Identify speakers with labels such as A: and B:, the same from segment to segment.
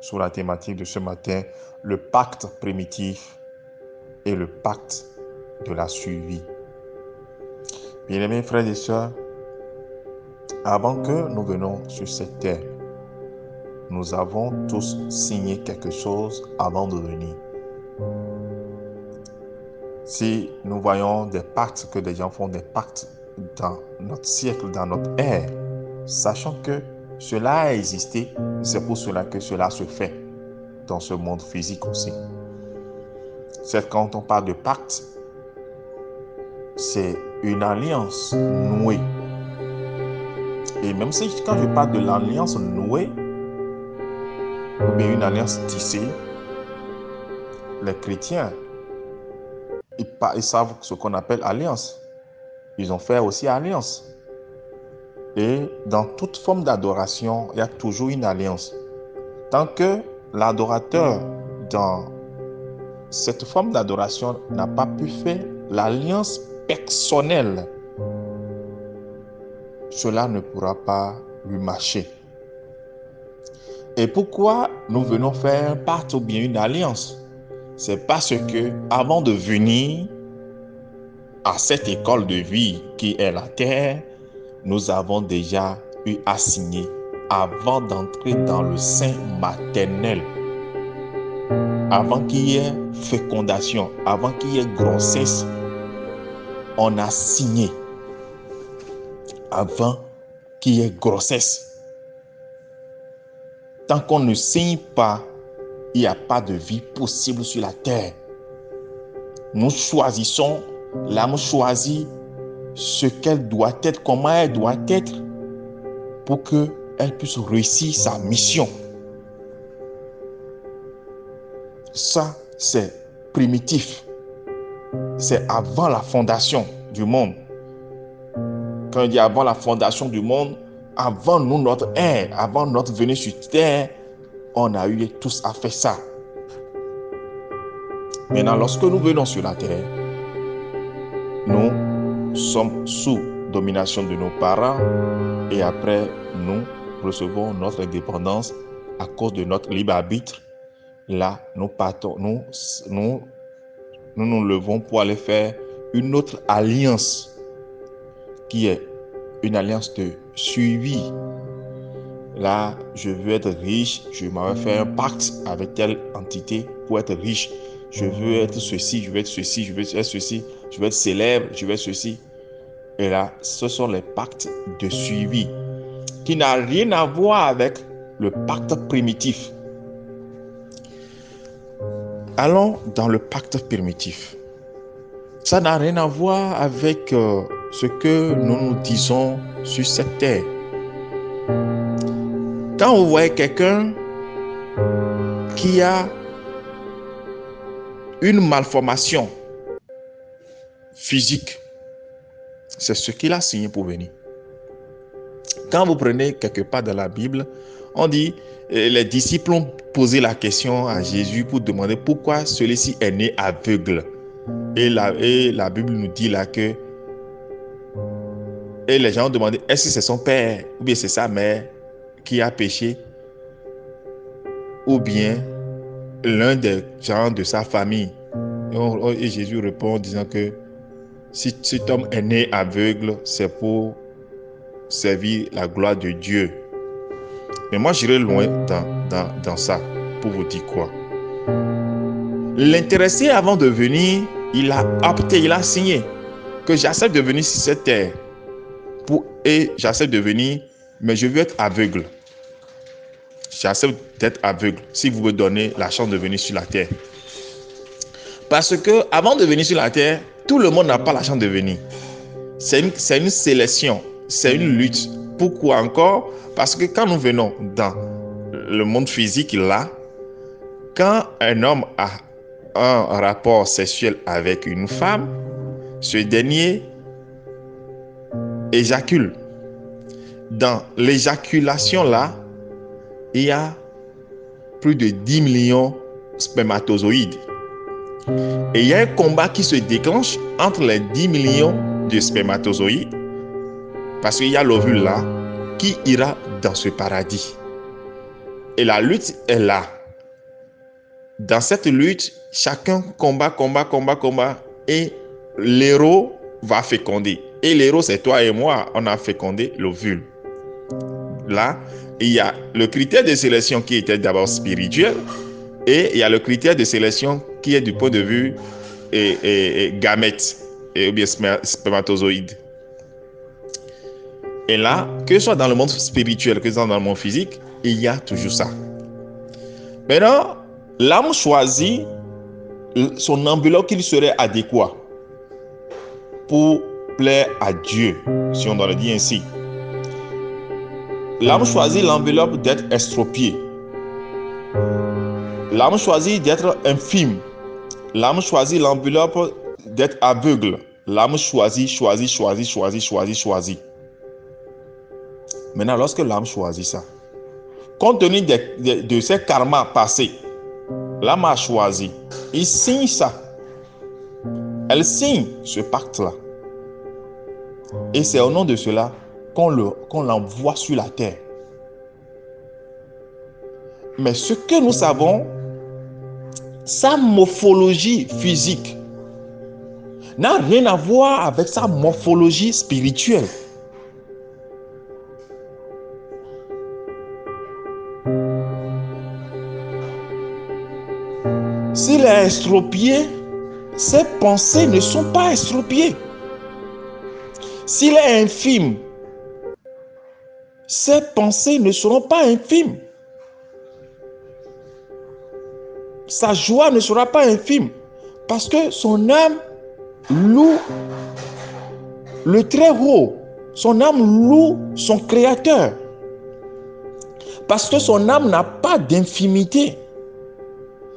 A: sur la thématique de ce matin, le pacte primitif et le pacte de la survie. Bien-aimés frères et sœurs, avant que nous venions sur cette terre, nous avons tous signé quelque chose avant de venir. Si nous voyons des pactes, que des gens font des pactes dans notre siècle, dans notre ère, sachant que cela a existé, c'est pour cela que cela se fait dans ce monde physique aussi. C'est quand on parle de pacte, c'est une alliance nouée. Et même si quand je parle de l'alliance nouée, ou bien une alliance tissée, les chrétiens, ils savent ce qu'on appelle alliance. Ils ont fait aussi alliance. Et dans toute forme d'adoration, il y a toujours une alliance. Tant que l'adorateur, dans cette forme d'adoration, n'a pas pu faire l'alliance personnelle, cela ne pourra pas lui marcher. Et pourquoi nous venons faire un pacte ou bien une alliance? C'est parce que avant de venir à cette école de vie qui est la terre, nous avons déjà eu à signer avant d'entrer dans le sein maternel, avant qu'il y ait fécondation, avant qu'il y ait grossesse, on a signé avant qu'il y ait grossesse. Tant qu'on ne signe pas, il n'y a pas de vie possible sur la terre. Nous choisissons, l'âme choisit ce qu'elle doit être, comment elle doit être, pour qu'elle puisse réussir sa mission. Ça, c'est primitif. C'est avant la fondation du monde. Quand il dit avant la fondation du monde, avant nous, notre ère, avant notre venue sur terre, on a eu tous à faire ça. Maintenant, lorsque nous venons sur la terre, nous sommes sous domination de nos parents et après, nous recevons notre indépendance à cause de notre libre arbitre. Là, nous partons, nous levons pour aller faire une autre alliance qui est une alliance de suivi. Là, je veux être riche, je m'avais fait un pacte avec telle entité pour être riche. Je veux être ceci, je veux être ceci, je veux être ceci, je veux être célèbre, je veux être ceci. Et là, ce sont les pactes de suivi qui n'ont rien à voir avec le pacte primitif. Allons dans le pacte primitif. Ça n'a rien à voir avec ce que nous nous disons sur cette terre. Quand vous voyez quelqu'un qui a une malformation physique, c'est ce qu'il a signé pour venir. Quand vous prenez quelque part dans la Bible, on dit, les disciples ont posé la question à Jésus pour demander pourquoi celui-ci est né aveugle. Et la Bible nous dit là que, et les gens ont demandé, est-ce que c'est son père ou bien c'est sa mère qui a péché, ou bien l'un des gens de sa famille. Et Jésus répond en disant que si cet homme est né aveugle, c'est pour servir la gloire de Dieu. Mais moi, j'irai loin dans ça pour vous dire quoi. L'intéressé, avant de venir, il a opté, il a signé que j'accepte de venir sur cette terre et j'accepte de venir, mais je veux être aveugle. J'accepte d'être aveugle si vous me donnez la chance de venir sur la terre. Parce que avant de venir sur la terre, tout le monde n'a pas la chance de venir. C'est une sélection, c'est une lutte. Pourquoi encore? Parce que quand nous venons dans le monde physique là, quand un homme a un rapport sexuel avec une femme, ce dernier éjacule. Dans l'éjaculation là, il y a plus de 10 millions de spermatozoïdes. Et il y a un combat qui se déclenche entre les 10 millions de spermatozoïdes, parce qu'il y a l'ovule là qui ira dans ce paradis. Et la lutte est là. Dans cette lutte, chacun combat. Et l'héros va féconder. Et l'héros, c'est toi et moi. On a fécondé l'ovule. Là, il y a le critère de sélection qui était d'abord spirituel. Et il y a le critère de sélection qui est du point de vue gamète ou bien spermatozoïde. Et là, que ce soit dans le monde spirituel, que ce soit dans le monde physique, il y a toujours ça. Maintenant, l'âme choisit son enveloppe qui lui serait adéquat pour plaire à Dieu, si on doit le dire ainsi. L'âme choisit l'enveloppe d'être estropiée. L'âme choisit d'être infime. L'âme choisit l'enveloppe d'être aveugle. L'âme choisit. Maintenant, lorsque l'âme choisit ça, compte tenu de ses karmas passés, l'âme a choisi. Il signe ça. Elle signe ce pacte-là. Et c'est au nom de cela qu'on l'envoie sur la terre. Mais ce que nous savons, sa morphologie physique n'a rien à voir avec sa morphologie spirituelle. S'il est estropié, ses pensées ne sont pas estropiées. S'il est infime, ses pensées ne seront pas infimes. Sa joie ne sera pas infime parce que son âme loue le très haut. Son âme loue son créateur. Parce que son âme n'a pas d'infimité.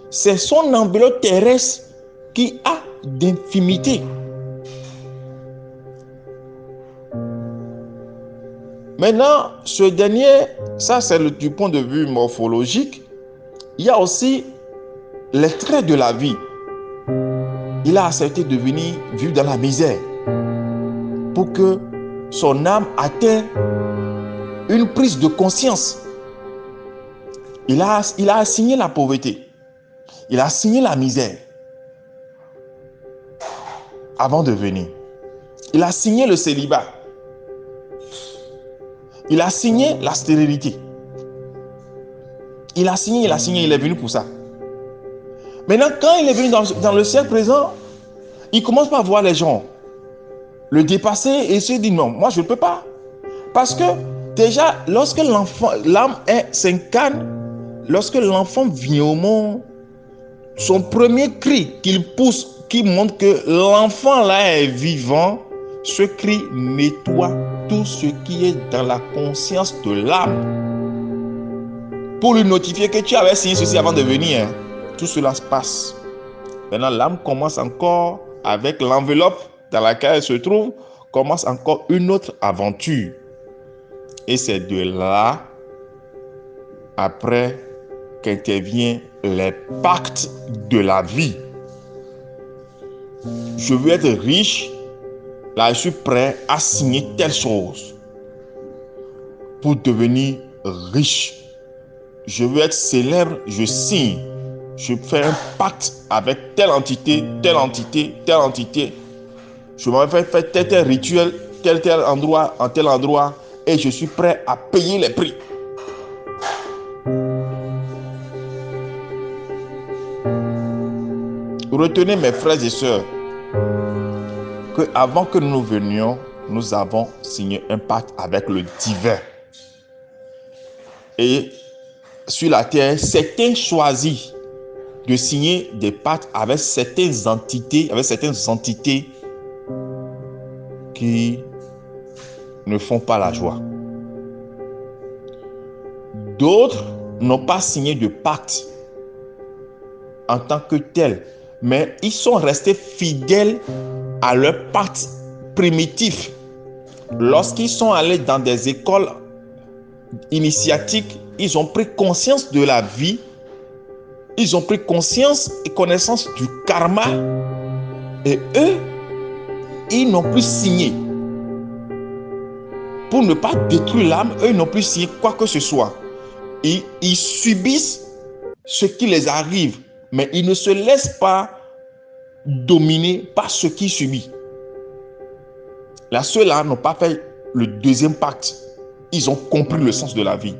A: C'est son enveloppe terrestre qui a d'infimité. Maintenant, ce dernier, ça c'est du point de vue morphologique. Il y a aussi les traits de la vie. Il a accepté de venir vivre dans la misère pour que son âme atteigne une prise de conscience. Il a assigné la pauvreté. Il a assigné la misère avant de venir. Il a signé le célibat. Il a signé la stérilité. Il a signé, il est venu pour ça. Maintenant, quand il est venu dans le siècle présent, il commence par voir les gens le dépasser et se dit non, moi je ne peux pas. Parce que déjà, lorsque l'âme s'incarne, lorsque l'enfant vient au monde, son premier cri qu'il pousse, qui montre que l'enfant là est vivant, ce cri nettoie tout ce qui est dans la conscience de l'âme. Pour lui notifier que tu avais signé ceci avant de venir. Tout cela se passe. Maintenant, l'âme commence encore avec l'enveloppe dans laquelle elle se trouve, commence encore une autre aventure. Et c'est de là, après, qu'interviennent les pactes de la vie. Je veux être riche, là je suis prêt à signer telle chose pour devenir riche. Je veux être célèbre, je signe. Je fais un pacte avec telle entité. Je m'en vais faire tel rituel, tel endroit, en tel endroit, et je suis prêt à payer les prix. Retenez, mes frères et sœurs, que avant que nous venions, nous avons signé un pacte avec le divin. Et sur la terre, certains choisissent de signer des pactes avec certaines entités qui ne font pas la joie. D'autres n'ont pas signé de pacte en tant que tel, mais ils sont restés fidèles à leur pacte primitif. Lorsqu'ils sont allés dans des écoles initiatiques, ils ont pris conscience de la vie, ils ont pris conscience et connaissance du karma, et eux, ils n'ont plus signé. Pour ne pas détruire l'âme, eux n'ont plus signé quoi que ce soit. ils subissent ce qui les arrive, mais ils ne se laissent pas dominer par ce qu'ils subissent. Là, ceux-là n'ont pas fait le deuxième pacte. Ils ont compris le sens de la vie.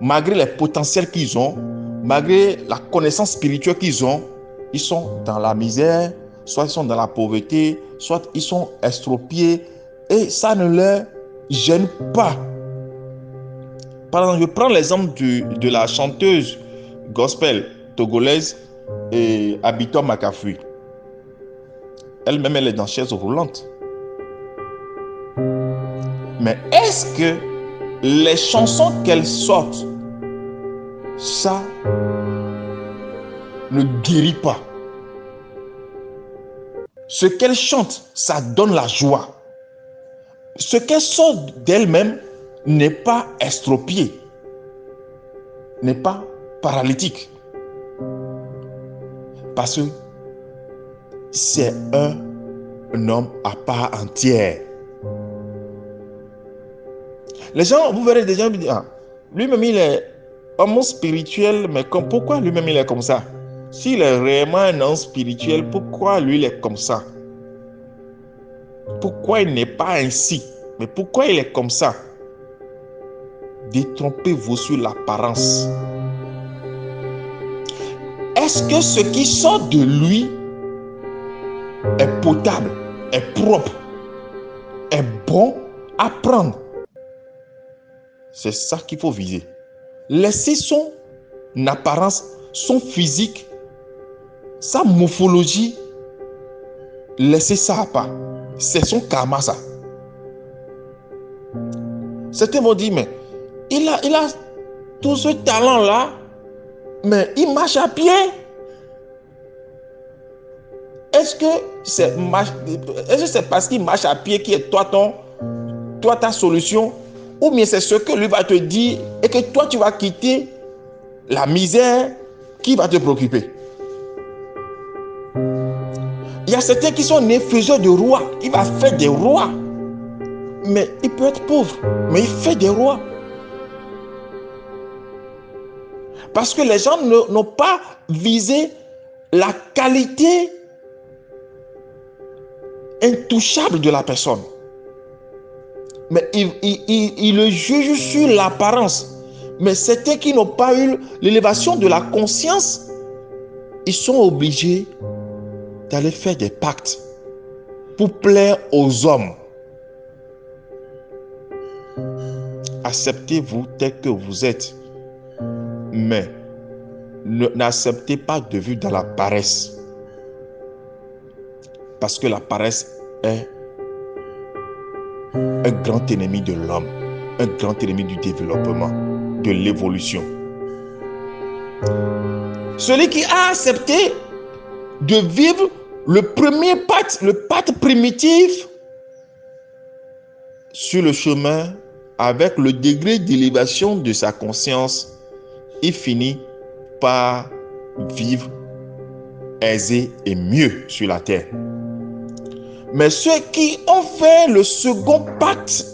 A: Malgré les potentiels qu'ils ont, malgré la connaissance spirituelle qu'ils ont, ils sont dans la misère, soit ils sont dans la pauvreté, soit ils sont estropiés, et ça ne leur gêne pas. Par exemple, je prends l'exemple de la chanteuse gospel togolaise et Abito Makafui. Elle-même, elle est dans chaise roulante. Mais est-ce que les chansons qu'elle sort, ça ne guérit pas? Ce qu'elle chante, ça donne la joie. Ce qu'elle sort d'elle-même n'est pas estropié, n'est pas paralytique. Parce que c'est un homme à part entière. Les gens, vous verrez des gens me dire, ah, lui-même il est homme spirituel, mais pourquoi lui-même il est comme ça? S'il est réellement un homme spirituel, pourquoi lui il est comme ça? Pourquoi il n'est pas ainsi? Mais pourquoi il est comme ça? Détrompez-vous sur l'apparence. Est-ce que ce qui sort de lui est potable, est propre, est bon à prendre? C'est ça qu'il faut viser. Laissez son apparence, son physique, sa morphologie, laissez ça à part. C'est son karma, ça. Certains vont dire, mais il a tout ce talent-là, mais il marche à pied. Est-ce que c'est parce qu'il marche à pied qui est toi ta solution? Ou bien c'est ce que lui va te dire et que toi tu vas quitter la misère qui va te préoccuper? Il y a certains qui sont nés faiseurs de rois. Il va faire des rois. Mais il peut être pauvre, mais il fait des rois. Parce que les gens n'ont pas visé la qualité intouchable de la personne. Mais ils le jugent sur l'apparence. Mais certains qui n'ont pas eu l'élévation de la conscience, ils sont obligés d'aller faire des pactes pour plaire aux hommes. Acceptez-vous tel que vous êtes, mais n'acceptez pas de vivre dans la paresse. Parce que la paresse est un grand ennemi de l'homme, un grand ennemi du développement, de l'évolution. Celui qui a accepté de vivre le premier pacte, le pacte primitif, sur le chemin, avec le degré d'élévation de sa conscience, il finit par vivre aisé et mieux sur la terre. Mais ceux qui ont fait le second pacte,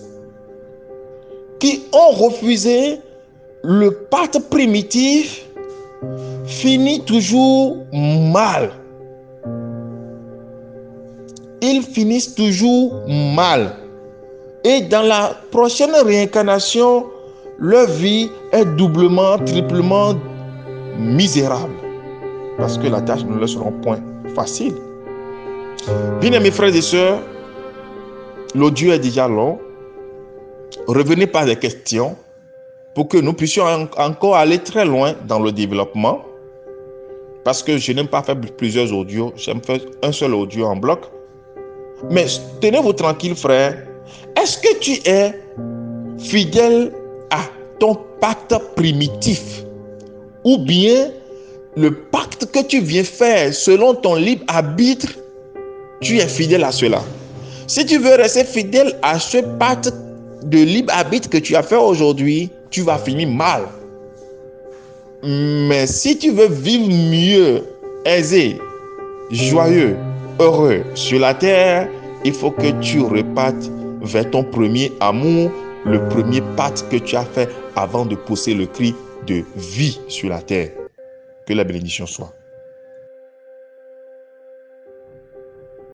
A: qui ont refusé le pacte primitif, finissent toujours mal. Ils finissent toujours mal. Et dans la prochaine réincarnation, leur vie est doublement, triplement misérable. Parce que la tâche ne leur sera point facile. Bien mes frères et sœurs, l'audio est déjà long. Revenez par des questions pour que nous puissions encore aller très loin dans le développement. Parce que je n'aime pas faire plusieurs audios, j'aime faire un seul audio en bloc. Mais tenez-vous tranquille, frère. Est-ce que tu es fidèle à ton pacte primitif? Ou bien le pacte que tu viens faire selon ton libre arbitre, tu es fidèle à cela? Si tu veux rester fidèle à ce pacte de libre arbitre que tu as fait aujourd'hui, tu vas finir mal. Mais si tu veux vivre mieux, aisé, joyeux, heureux sur la terre, il faut que tu repartes vers ton premier amour le premier pacte que tu as fait avant de pousser le cri de vie sur la terre. Que la bénédiction soit.